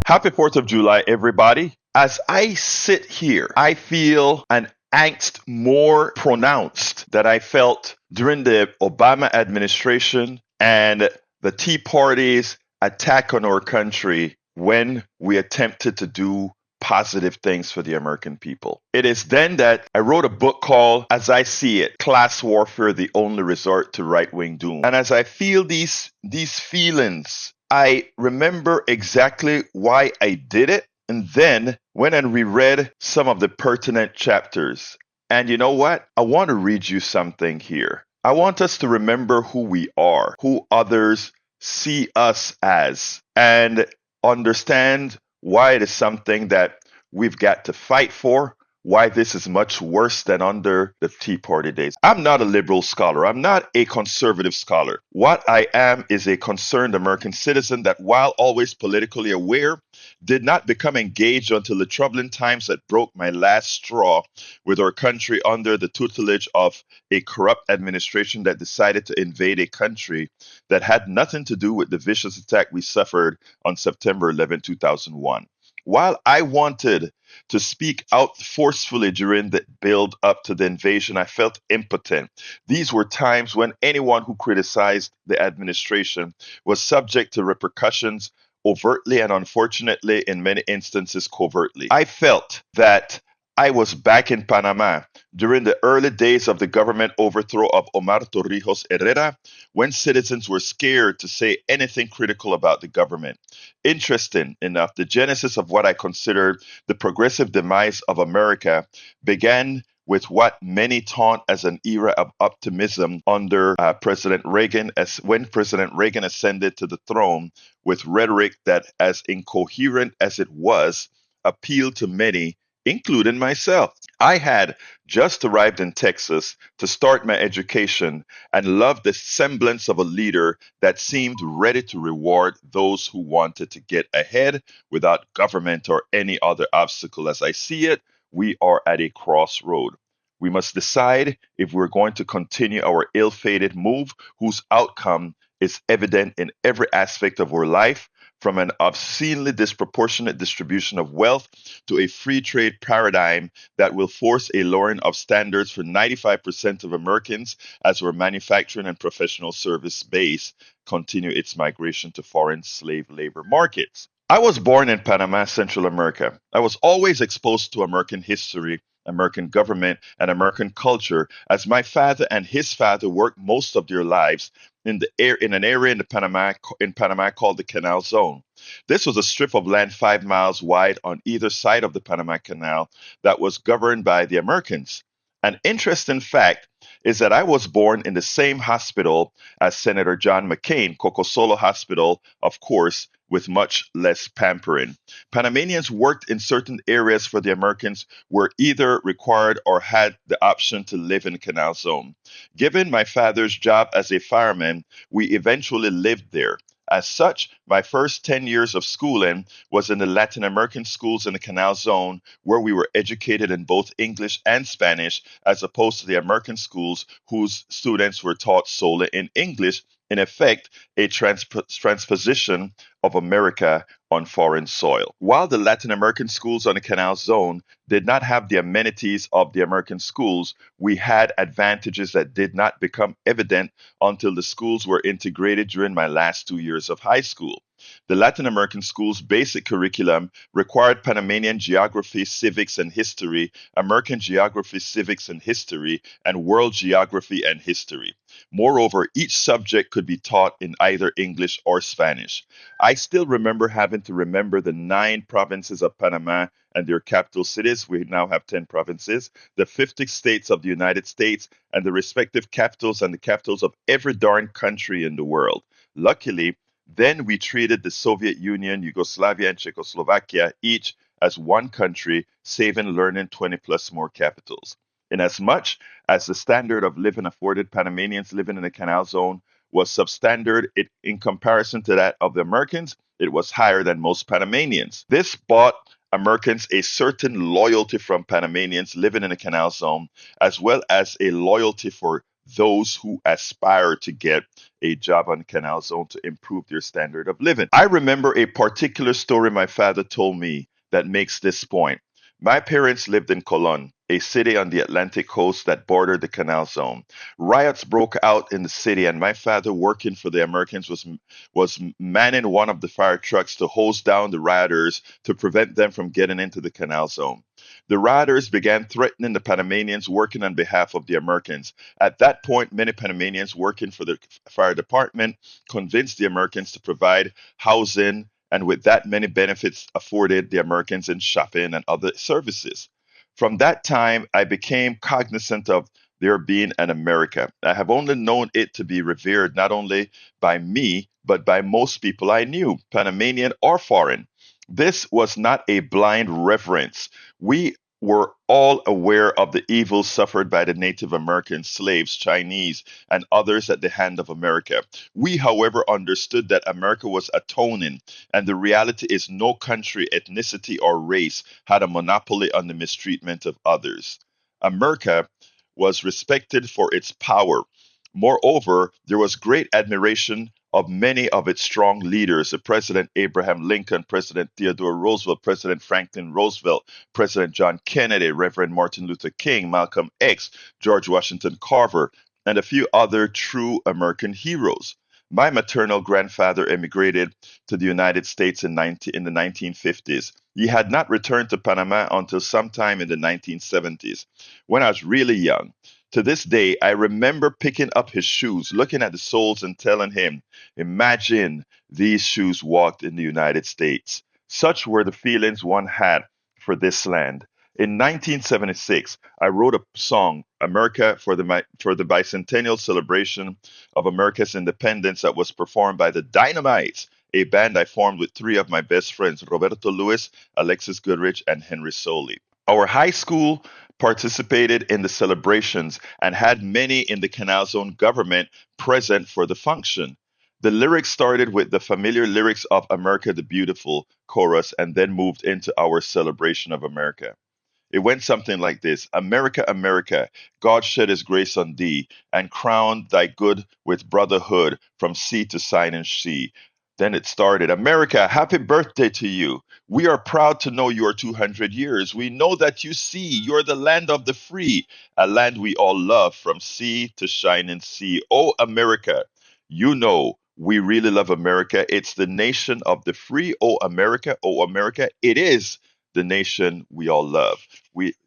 Happy 4th of July, everybody. As I sit here, I feel an angst more pronounced that I felt during the Obama administration and the Tea Party's attack on our country when we attempted to do positive things for the American people. It is then that I wrote a book called As I See It, Class Warfare, the Only Resort to Right-Wing Doom. And as I feel these feelings, I remember exactly why I did it, and then went and reread some of the pertinent chapters. And you know what? I want to read you something here. I want us to remember who we are, who others see us as, and understand why it is something that we've got to fight for, why this is much worse than under the Tea Party days. I'm not a liberal scholar. I'm not a conservative scholar. What I am is a concerned American citizen that, while always politically aware, did not become engaged until the troubling times that broke my last straw with our country under the tutelage of a corrupt administration that decided to invade a country that had nothing to do with the vicious attack we suffered on September 11, 2001. While I wanted to speak out forcefully during the build up to the invasion, I felt impotent. These were times when anyone who criticized the administration was subject to repercussions overtly and, unfortunately, in many instances, covertly. I felt that I was back in Panama during the early days of the government overthrow of Omar Torrijos Herrera, when citizens were scared to say anything critical about the government. Interesting enough, the genesis of what I considered the progressive demise of America began with what many taunt as an era of optimism under President Reagan, as when President Reagan ascended to the throne with rhetoric that, as incoherent as it was, appealed to many, including myself. I had just arrived in Texas to start my education and loved the semblance of a leader that seemed ready to reward those who wanted to get ahead without government or any other obstacle. As I see it, we are at a crossroad. We must decide if we're going to continue our ill fated move, whose outcome is evident in every aspect of our life, from an obscenely disproportionate distribution of wealth to a free trade paradigm that will force a lowering of standards for 95% of Americans as our manufacturing and professional service base continue its migration to foreign slave labor markets. I was born in Panama, Central America. I was always exposed to American history, American government, and American culture, as my father and his father worked most of their lives in an area in Panama called the Canal Zone. This was a strip of land 5 miles wide on either side of the Panama Canal that was governed by the Americans. An interesting fact is that I was born in the same hospital as Senator John McCain, Cocosolo Hospital, of course, with much less pampering. Panamanians worked in certain areas for the Americans were either required or had the option to live in Canal Zone. Given my father's job as a fireman, we eventually lived there. As such, my first 10 years of schooling was in the Latin American schools in the Canal Zone, where we were educated in both English and Spanish, as opposed to the American schools whose students were taught solely in English, in effect, a transposition of America on foreign soil. While the Latin American schools on the Canal Zone did not have the amenities of the American schools, we had advantages that did not become evident until the schools were integrated during my last 2 years of high school. The Latin American school's basic curriculum required Panamanian geography, civics, and history, American geography, civics, and history, and world geography and history. Moreover, each subject could be taught in either English or Spanish. I still remember having to remember the 9 provinces of Panama and their capital cities. We now have 10 provinces, the 50 states of the United States, and the respective capitals and the capitals of every darn country in the world. Luckily, then we treated the Soviet Union, Yugoslavia, and Czechoslovakia each as one country, saving learning 20 plus more capitals. Inasmuch as the standard of living afforded Panamanians living in the Canal Zone was substandard in comparison to that of the Americans, it was higher than most Panamanians. This bought Americans a certain loyalty from Panamanians living in the Canal Zone, as well as a loyalty for those who aspire to get a job on Canal Zone to improve their standard of living. I remember a particular story my father told me that makes this point. My parents lived in Cologne, a city on the Atlantic coast that bordered the Canal Zone. Riots broke out in the city, and my father, working for the Americans, was manning one of the fire trucks to hose down the rioters to prevent them from getting into the Canal Zone. The rioters began threatening the Panamanians working on behalf of the Americans. At that point, many Panamanians working for the fire department convinced the Americans to provide housing, and with that, many benefits afforded the Americans in shopping and other services. From that time, I became cognizant of there being an America. I have only known it to be revered not only by me, but by most people I knew, Panamanian or foreign. This was not a blind reverence. We were all aware of the evils suffered by the Native American slaves, Chinese, and others at the hand of America. We, however, understood that America was atoning, and the reality is no country, ethnicity, or race had a monopoly on the mistreatment of others. America was respected for its power. Moreover, there was great admiration of many of its strong leaders, President Abraham Lincoln, President Theodore Roosevelt, President Franklin Roosevelt, President John Kennedy, Reverend Martin Luther King, Malcolm X, George Washington Carver, and a few other true American heroes. My maternal grandfather emigrated to the United States in the 1950s. He had not returned to Panama until sometime in the 1970s, when I was really young. To this day, I remember picking up his shoes, looking at the soles, and telling him, imagine these shoes walked in the United States. Such were the feelings one had for this land. In 1976, I wrote a song, America, for the bicentennial celebration of America's independence that was performed by the Dynamites, a band I formed with three of my best friends, Roberto Lewis, Alexis Goodrich, and Henry Soley. Our high school participated in the celebrations and had many in the Canal Zone government present for the function. The lyrics started with the familiar lyrics of America the Beautiful chorus and then moved into our celebration of America. It went something like this: America, America, God shed his grace on thee, and crowned thy good with brotherhood from sea to shining sea. Then it started: America, happy birthday to you. We are proud to know your 200 years. We know that you see you're the land of the free, a land we all love from sea to shining sea. Oh, America, you know we really love America. It's the nation of the free. Oh, America, it is the nation we all love.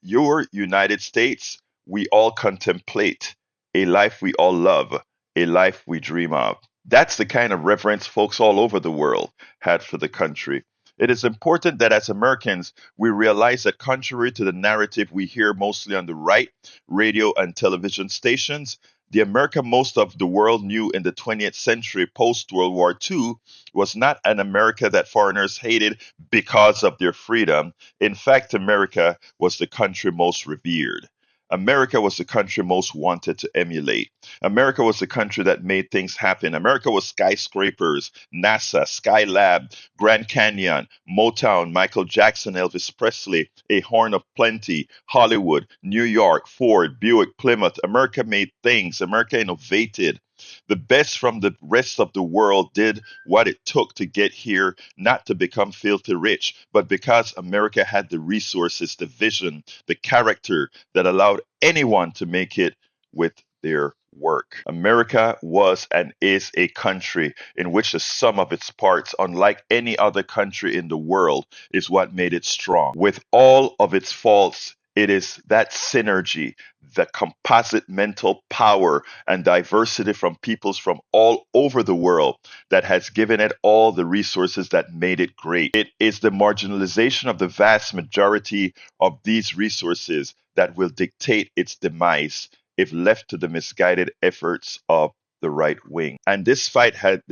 Your United States, we all contemplate a life we all love, a life we dream of. That's the kind of reverence folks all over the world had for the country. It is important that as Americans, we realize that contrary to the narrative we hear mostly on the right, radio and television stations, the America most of the world knew in the 20th century post World War II was not an America that foreigners hated because of their freedom. In fact, America was the country most revered. America was the country most wanted to emulate. America was the country that made things happen. America was skyscrapers, NASA, Skylab, Grand Canyon, Motown, Michael Jackson, Elvis Presley, A Horn of Plenty, Hollywood, New York, Ford, Buick, Plymouth. America made things. America innovated. The best from the rest of the world did what it took to get here, not to become filthy rich, but because America had the resources, the vision, the character that allowed anyone to make it with their work. America was and is a country in which the sum of its parts, unlike any other country in the world, is what made it strong. With all of its faults, it is that synergy, the composite mental power and diversity from peoples from all over the world that has given it all the resources that made it great. It is the marginalization of the vast majority of these resources that will dictate its demise if left to the misguided efforts of the right wing. And this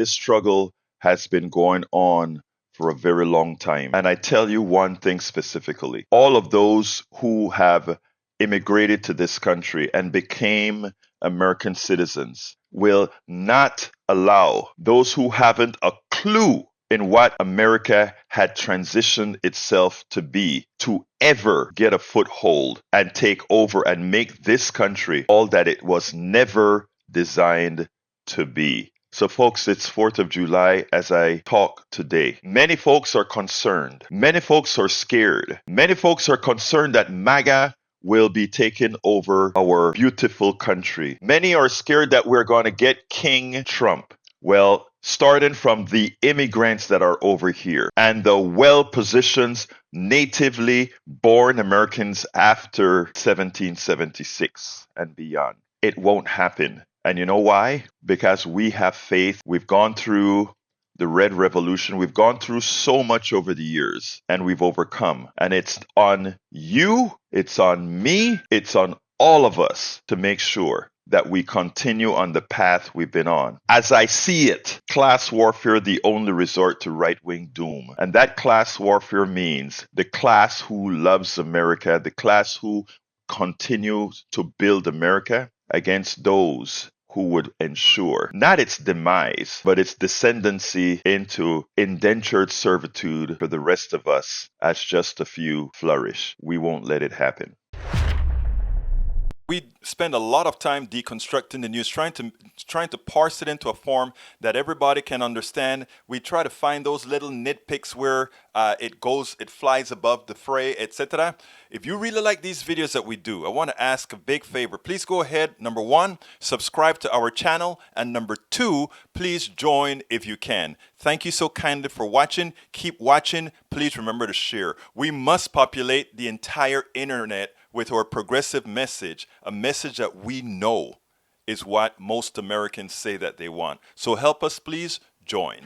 struggle has been going on for a very long time. And I tell you one thing specifically: all of those who have immigrated to this country and became American citizens will not allow those who haven't a clue in what America had transitioned itself to be, to ever get a foothold and take over and make this country all that it was never designed to be. So, folks, it's 4th of July as I talk today. Many folks are concerned. Many folks are scared. Many folks are concerned that MAGA will be taking over our beautiful country. Many are scared that we're going to get King Trump. Well, starting from the immigrants that are over here and the well positioned natively born Americans after 1776 and beyond. It won't happen. And you know why? Because we have faith. We've gone through the Red Revolution. We've gone through so much over the years and we've overcome. And it's on you, it's on me, it's on all of us to make sure that we continue on the path we've been on. As I see it, class warfare the only resort to right-wing doom. And that class warfare means the class who loves America, the class who continues to build America against those who would ensure not its demise, but its descendancy into indentured servitude for the rest of us as just a few flourish. We won't let it happen. We spend a lot of time deconstructing the news, trying to parse it into a form that everybody can understand. We try to find those little nitpicks where it flies above the fray, etc. If you really like these videos that we do, I want to ask a big favor. Please go ahead. Number one, subscribe to our channel, and number two, please join if you can. Thank you so kindly for watching. Keep watching. Please remember to share. We must populate the entire internet with our progressive message, a message that we know is what most Americans say that they want. So help us, please join.